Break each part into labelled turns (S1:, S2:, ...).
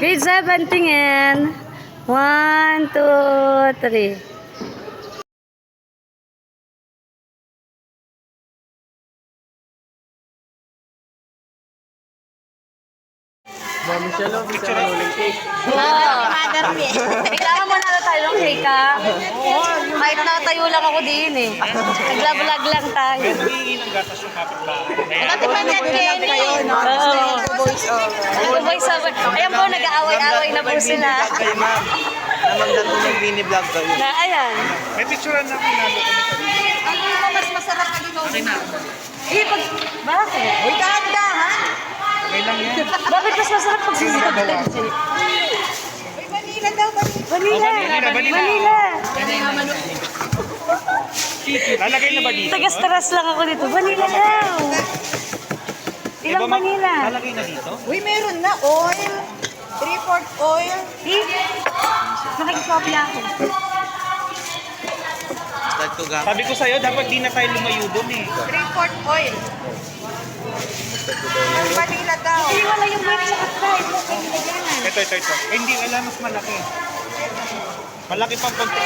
S1: Grade 7 tingin. 1, 2, 3. Kailangan mo na tayo ng cake, ha? Kahit natayo lang ako din, eh. Naglabulag lang tayo.
S2: Nagtipanyan kayo, no?
S1: Nag-voice over. Ayan po, nag-aaway-aaway na po sila.
S3: Namagdato ng mini-vlog kayo.
S1: Na, ayan.
S4: May picturean na pinalo ko nito.
S2: Ano mas masarap na ikaw?
S1: Eh, pag... Bakit?
S2: Uy, dahan-dahan!
S4: Okay lang yan.
S1: Bakit mas masarap pag sisigatan?
S2: Uy, Manila daw,
S1: Vanilla.
S4: Vanilla.
S1: Vanilla.
S4: Lalagay na ba dito?
S1: Tagas-taras lang ako dito. Vanilla daw. Ilang vanilla?
S4: Lalagay na dito?
S2: Uy, meron na oil. 3/4 oil.
S1: Eh, nakikipopya ako.
S3: Start to gap.
S4: Sabi ko sa'yo, dapat di na tayo lumayo doon eh.
S2: 3/4 oil. Vanilla daw.
S1: Hindi wala yung milk sa katry.
S4: Ito. Eh, hindi, wala mas malaki. Malaki pang konti.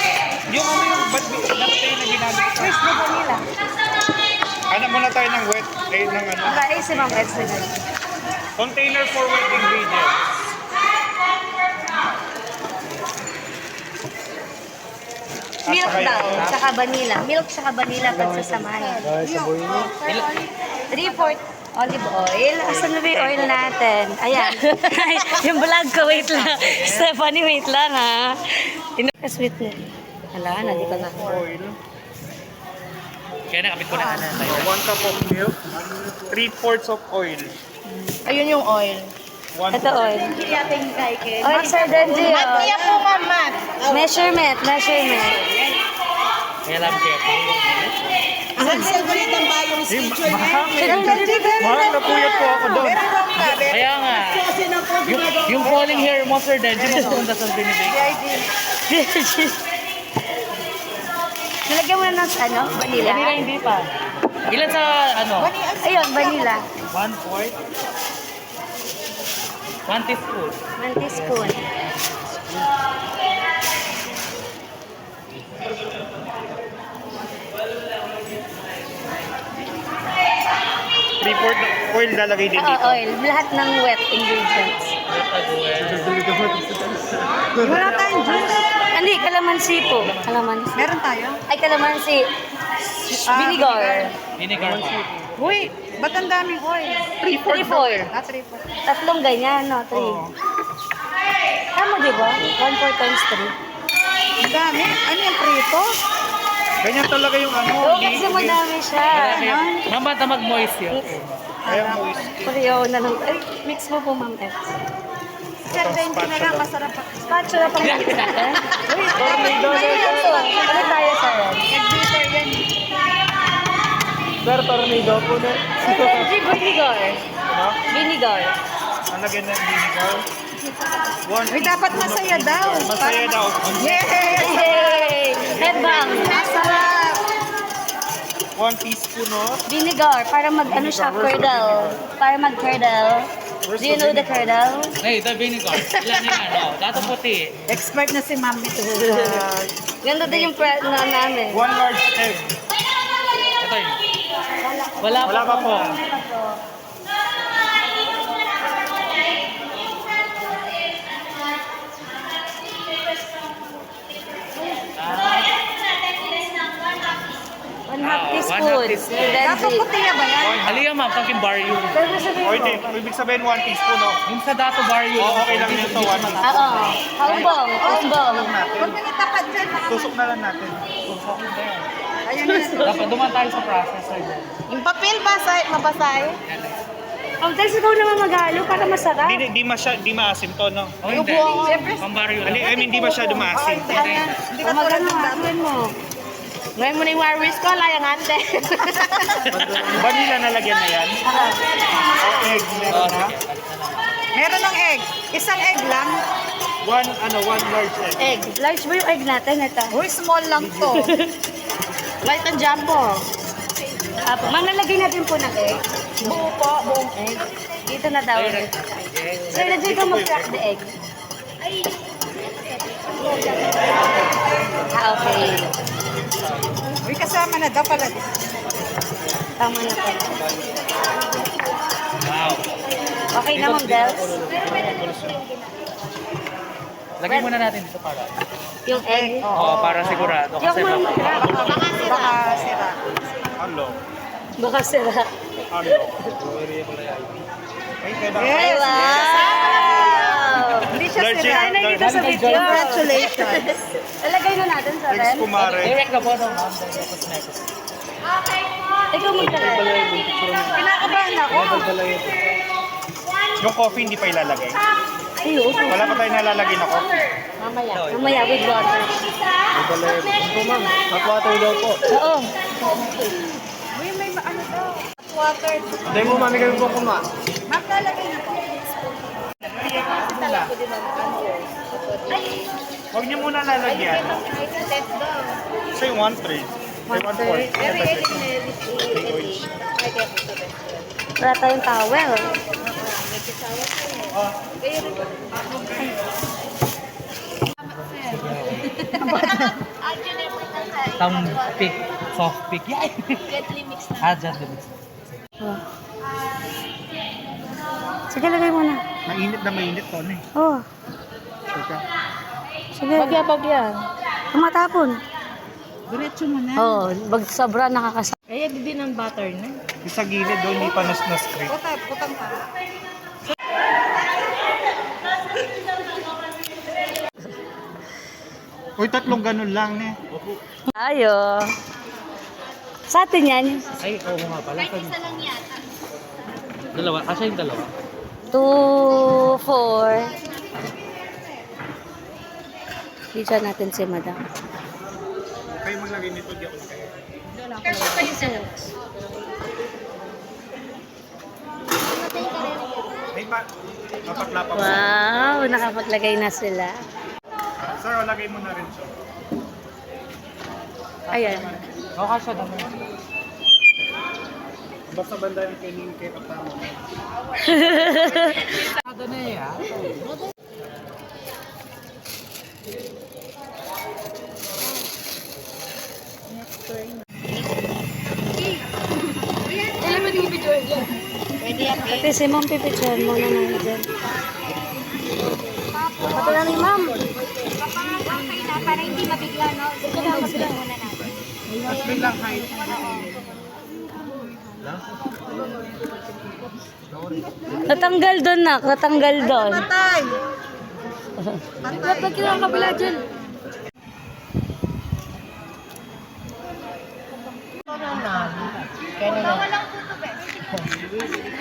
S4: Yung ano yung, dapat tayo na ginagawa.
S1: Where's the vanilla?
S4: Hanap muna tayo ng wet, ng ano.
S1: Wala si Ma'am Eds na ganun.
S4: Container for wet ingredients.
S1: Milk daw, tsaka vanilla. Milk tsaka vanilla pagsasamahin. 3/4 olive oil. Asan na ba yung oil natin? Ayan. Yung vlog ko, wait lang. Stephanie, wait lang ha. Sweetener. Hala, na, di ko na.
S4: Oil. Kaya nakapit ko na. 1 cup of milk. 3/4 of oil.
S2: Ayun yung oil.
S1: Ito oil.
S2: Yating kay Ken.
S1: Oil, Sir Denji.
S2: Mat niya po, Mat.
S1: Measurement.
S4: Kaya lang kaya po.
S2: Ang silverit ang bayong schedule.
S4: Mahal na puyat po ako doon.
S2: Very wrong ka, very
S5: Kaya nga, yung falling hair mo, Sir Denji, mo punta sa binibig.
S1: Nalagyan mo na ng ano? Vanilla?
S5: Vanilla hindi pa. Ilan sa ano?
S1: Ayun, vanilla.
S5: 1/4? 1 teaspoon.
S1: 1 teaspoon.
S4: Three-fourth oil lalagay din
S1: Oo,
S4: dito.
S1: oil. Lahat ng wet ingredients.
S2: Wala tayong juice.
S1: Hindi, kalamansi po. Kalamansi.
S2: Meron tayo?
S1: Ay, kalamansi. Vinegar.
S5: Vinegar pa.
S2: Uy, ba't ang daming oil?
S1: 3/4.
S2: 3/4.
S1: Tatlong ganyan, no? 3. Tama, di ba? 1/4 times 3.
S2: Ang dami. Ano yung prito?
S4: Ganyan talaga yung ano.
S1: Oo, kasi madami siya.
S5: Mama, mag-moist yun.
S4: Kaya moist.
S1: Pareho na lang. Ay, mix mo po, Ma'am Eds.
S2: Sir Benji na lang, masarap pa.
S1: Spatula pa mix natin. Ano tayo, sir?
S2: Nag-bitter yan.
S4: Sir, tornado po na.
S1: Vinegar.
S4: Ha?
S1: Vinegar.
S4: Nalagyan ng vinegar.
S2: Uy, dapat masaya daw.
S4: Masaya daw.
S2: Yes!
S1: Yay! Headbang.
S2: Masarap!
S4: 1 teaspoon of
S1: Vinegar. Para mag-ano siya, curdle. Para mag-curdle. Do you know the curdle?
S5: Hey, the vinegar. Ilan yan, no? Dato puti.
S2: Expert na si Mami.
S1: Ganda din yung na namin.
S4: 1 large egg.
S5: Ito yun. Wala
S4: Wala pa po.
S1: One half teaspoon.
S5: 1/2 teaspoon.
S2: Dapat puti na ba yan?
S5: Halika, ma'am, talking barrio.
S1: Pero sabihin
S4: O
S1: ko.
S4: hindi, ibig sabihin 1 teaspoon of.
S5: Yung sa dato barrio.
S4: Oo, okay lang yun to 1 teaspoon.
S1: Oo. Kaumbong. Kaumbong.
S2: Huwag nang itapat dyan.
S4: Tusok na lang natin.
S2: Ayan na.
S5: Dapat duman tayo sa process, Sir.
S2: Yung papel, mabasay.
S1: Ang tayo ikaw naman maghalo para masarap.
S4: Di maasim to, no?
S5: O hindi.
S2: Siyempre.
S5: Pambaryo
S4: I
S5: lang.
S4: mean, di masyado maasim.
S2: Hindi ka
S1: Kung
S2: tulad
S1: magano
S2: ng
S1: nga,
S2: dati.
S1: gawin mo.
S2: Ngayon mo na yung wireless ko, layangante.
S4: Vanilla na lagyan na yan. O egg, meron na.
S2: Meron ng egg. Isang egg lang.
S4: One large egg.
S1: Egg. Large ba yung egg natin? Ito.
S2: Uy, small lang to. Light and jumbo.
S1: Apo. Manlalagay natin po ng egg.
S2: Buo po, buong egg.
S1: Dito na daw. Sir, na ka mag-crack the egg. Okay.
S2: Uy, kasama na daw pala.
S1: Tama na po.
S4: Wow.
S1: Okay na, Ma'am Dels?
S5: Lagay muna natin dito para.
S1: Yung egg.
S5: Oo, para sigurado.
S1: Yung
S5: Kasi
S1: Ma'am
S2: Baka sira.
S4: Hello.
S1: Baka sira.
S4: Hello. Ay, kaya
S1: Ay, wow!
S2: Hindi siya
S4: Large
S2: sira.
S1: Ay, nakikita sa video.
S2: Congratulations.
S1: Ilagay na natin sa
S4: thanks,
S1: red.
S4: kumare.
S5: direct na po ito, ma'am. Tapos next.
S1: Ikaw maglalagay.
S2: Kinakabahan ako.
S4: Yung coffee hindi pa ilalagay.
S1: Ayun.
S4: Wala pa tayong nalalagay na coffee.
S1: Mamaya with water.
S3: Hot water daw po.
S1: Oo.
S2: Uy, may ano daw. Water.
S3: Hindi mo mami kami po kuma.
S2: Ma'am, lalagay na po.
S4: Huwag niyo muna lalagyan. Kasi 1/3. Say 1/4.
S1: Wala tayong towel.
S5: Thumb pick. Soft pick. Yeah. Gently mix.
S1: Oh. Sige, lagay mo na.
S4: Mainit na mainit to, eh.
S1: Oh. Sige. Bagya. Tumatapon.
S2: Diretso mo na.
S1: Oo, oh, sobra nakakasama.
S2: Eh, din ng butter na.
S4: Yung sa gilid doon, hindi pa nas-scrape.
S2: Putang pa.
S4: Uy, tatlong ganun lang, eh.
S1: Ayo. Sa atin yan.
S5: Ay, oo nga pala. Dalawa. Asa yung dalawa?
S1: 2, 4. Pizza natin si madam.
S4: Kayo maglagay nito, di ako kayo. May mapakla pa po.
S1: Wow, nakapaglagay na sila.
S4: Sir, lagay mo na rin siya.
S1: Ayan.
S5: Okay siya naman.
S4: Basta banda yung kainin kay Kapamo.
S5: Ano na eh, ha?
S1: Ate, si ma'am pipicture mo na namin dyan. Pati na ni ma'am.
S6: Para hindi mabigla, no? Sige lang, mabigla muna natin.
S1: Natanggal doon na, natanggal doon.
S2: Patay.
S1: Dapat kita ang kabila dyan.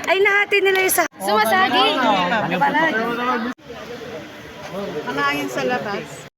S1: Ay, nahati nila isa. Sumasagi.
S2: Malayan sa labas.